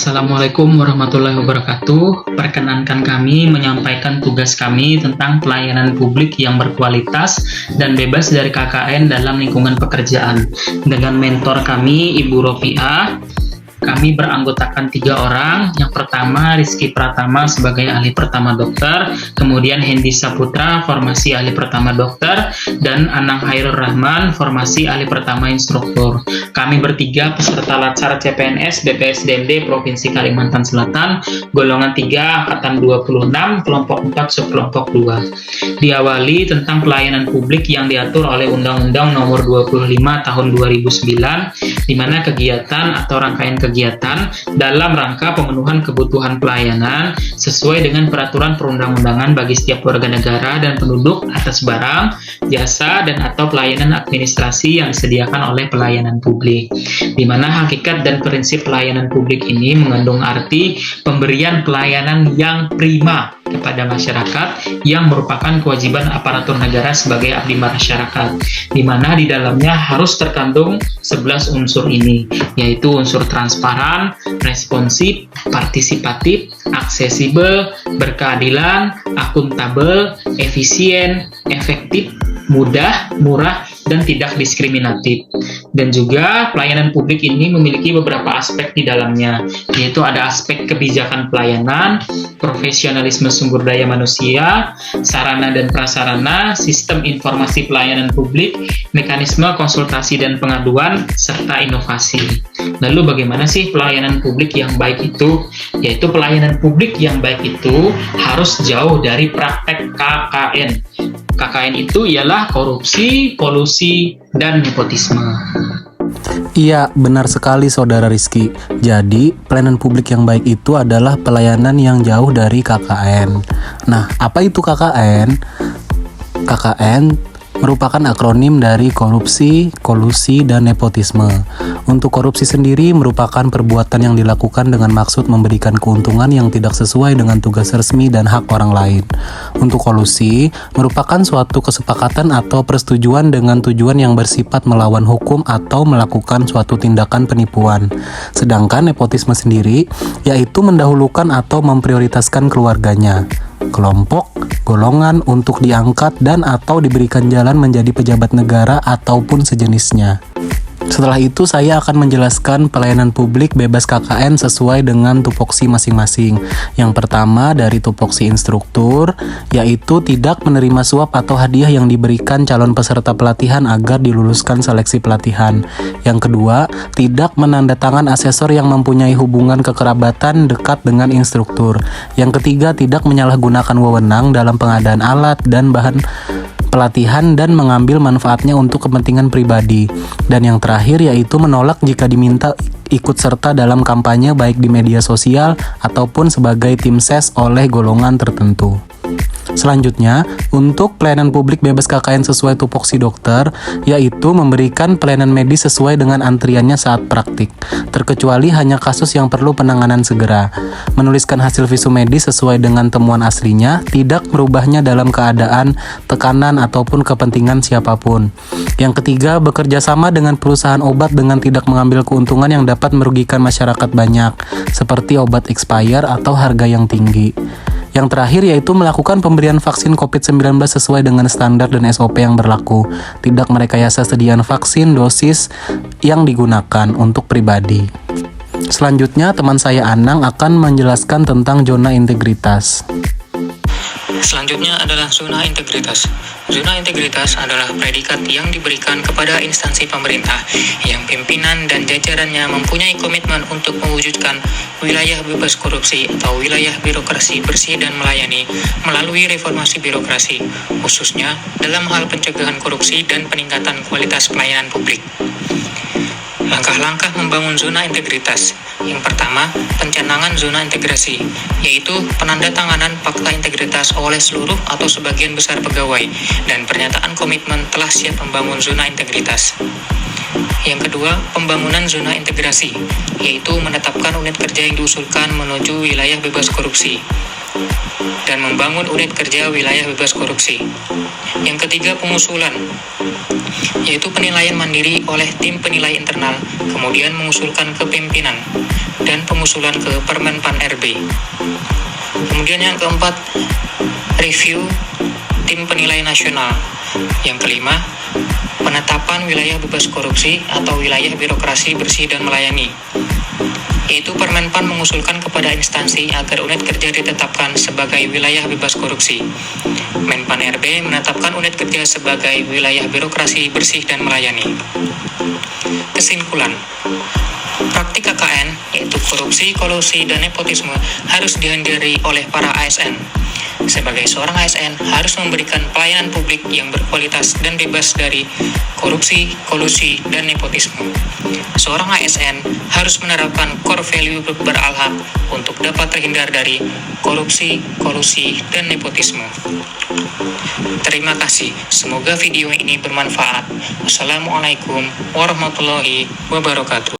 Assalamualaikum warahmatullahi wabarakatuh. Perkenankan kami menyampaikan tugas kami tentang pelayanan publik yang berkualitas dan bebas dari KKN dalam lingkungan pekerjaan. Dengan mentor kami, Ibu Rofiah, kami beranggotakan 3 orang. Yang pertama, Rizky Pratama sebagai ahli pertama dokter, kemudian Hendy Saputra, formasi ahli pertama dokter, dan Anang Hairul Rahman, formasi ahli pertama instruktur. Kami bertiga peserta Latsar CPNS BPSDMD Provinsi Kalimantan Selatan, golongan 3, angkatan 26, kelompok 4, subkelompok 2. Diawali tentang pelayanan publik yang diatur oleh Undang-Undang Nomor 25 Tahun 2009, di mana kegiatan atau rangkaian kegiatan dalam rangka pemenuhan kebutuhan pelayanan sesuai dengan peraturan perundang-undangan bagi setiap warga negara dan penduduk atas barang, jasa, dan atau pelayanan administrasi yang disediakan oleh pelayanan publik. Di mana hakikat dan prinsip pelayanan publik ini mengandung arti pemberian pelayanan yang prima kepada masyarakat yang merupakan kewajiban aparatur negara sebagai abdi masyarakat, di mana di dalamnya harus terkandung 11 unsur ini, yaitu unsur transparan, responsif, partisipatif, aksesibel, berkeadilan, akuntabel, efisien, efektif, mudah, murah, dan tidak diskriminatif. Dan juga pelayanan publik ini memiliki beberapa aspek di dalamnya, yaitu ada aspek kebijakan pelayanan, profesionalisme sumber daya manusia, sarana dan prasarana, sistem informasi pelayanan publik, mekanisme konsultasi dan pengaduan, serta inovasi. Lalu bagaimana sih pelayanan publik yang baik itu? Yaitu pelayanan publik yang baik itu harus jauh dari praktek KKN. KKN itu ialah korupsi, kolusi, dan nepotisme. Iya, benar sekali Saudara Rizky. Jadi, pelayanan publik yang baik itu adalah pelayanan yang jauh dari KKN. Nah, apa itu KKN? KKN merupakan akronim dari korupsi, kolusi, dan nepotisme. Untuk korupsi sendiri merupakan perbuatan yang dilakukan dengan maksud memberikan keuntungan yang tidak sesuai dengan tugas resmi dan hak orang lain. Untuk kolusi merupakan suatu kesepakatan atau persetujuan dengan tujuan yang bersifat melawan hukum atau melakukan suatu tindakan penipuan. Sedangkan nepotisme sendiri yaitu mendahulukan atau memprioritaskan keluarganya, kelompok, golongan untuk diangkat dan atau diberikan jalan menjadi pejabat negara ataupun sejenisnya. Setelah itu saya akan menjelaskan pelayanan publik bebas KKN sesuai dengan tupoksi masing-masing. Yang pertama dari tupoksi instruktur, yaitu tidak menerima suap atau hadiah yang diberikan calon peserta pelatihan agar diluluskan seleksi pelatihan. Yang kedua, tidak menandatangan asesor yang mempunyai hubungan kekerabatan dekat dengan instruktur. Yang ketiga, tidak menyalahgunakan wewenang dalam pengadaan alat dan bahan pelatihan dan mengambil manfaatnya untuk kepentingan pribadi. Dan yang terakhir yaitu menolak jika diminta ikut serta dalam kampanye baik di media sosial ataupun sebagai tim ses oleh golongan tertentu. Selanjutnya, untuk pelayanan publik bebas KKN sesuai tupoksi dokter, yaitu memberikan pelayanan medis sesuai dengan antriannya saat praktik, terkecuali hanya kasus yang perlu penanganan segera. Menuliskan hasil visum medis sesuai dengan temuan aslinya, tidak merubahnya dalam keadaan tekanan ataupun kepentingan siapapun. Yang ketiga, bekerja sama dengan perusahaan obat dengan tidak mengambil keuntungan yang dapat merugikan masyarakat banyak, seperti obat expired atau harga yang tinggi. Yang terakhir yaitu melakukan pemberian vaksin COVID-19 sesuai dengan standar dan SOP yang berlaku. Tidak merekayasa sediaan vaksin dosis yang digunakan untuk pribadi. Selanjutnya, teman saya Anang akan menjelaskan tentang zona integritas. Selanjutnya adalah zona integritas. Zona integritas adalah predikat yang diberikan kepada instansi pemerintah yang pimpinan dan jajarannya mempunyai komitmen untuk mewujudkan wilayah bebas korupsi atau wilayah birokrasi bersih dan melayani melalui reformasi birokrasi, khususnya dalam hal pencegahan korupsi dan peningkatan kualitas pelayanan publik. Langkah-langkah membangun zona integritas. Yang pertama, pencanangan zona integrasi, yaitu penandatanganan fakta integritas oleh seluruh atau sebagian besar pegawai dan pernyataan komitmen telah siap membangun zona integritas. Yang kedua, pembangunan zona integrasi, yaitu menetapkan unit kerja yang diusulkan menuju wilayah bebas korupsi dan membangun unit kerja wilayah bebas korupsi. Yang ketiga, pengusulan, yaitu penilaian mandiri oleh tim penilai internal, kemudian mengusulkan ke pimpinan, dan pengusulan ke Permenpan RB. Kemudian yang keempat, review tim penilai nasional. Yang kelima, penetapan wilayah bebas korupsi atau wilayah birokrasi bersih dan melayani, yaitu Permenpan mengusulkan kepada instansi agar unit kerja ditetapkan sebagai wilayah bebas korupsi. Menpan RB menetapkan unit kerja sebagai wilayah birokrasi bersih dan melayani. Kesimpulan, praktik KKN, yaitu korupsi, kolusi, dan nepotisme, harus dihindari oleh para ASN. Sebagai seorang ASN, harus memberikan pelayanan publik yang berkualitas dan bebas dari korupsi, kolusi, dan nepotisme. Seorang ASN harus menerapkan core value beralhaq untuk dapat terhindar dari korupsi, kolusi, dan nepotisme. Terima kasih. Semoga video ini bermanfaat. Wassalamualaikum warahmatullahi wabarakatuh.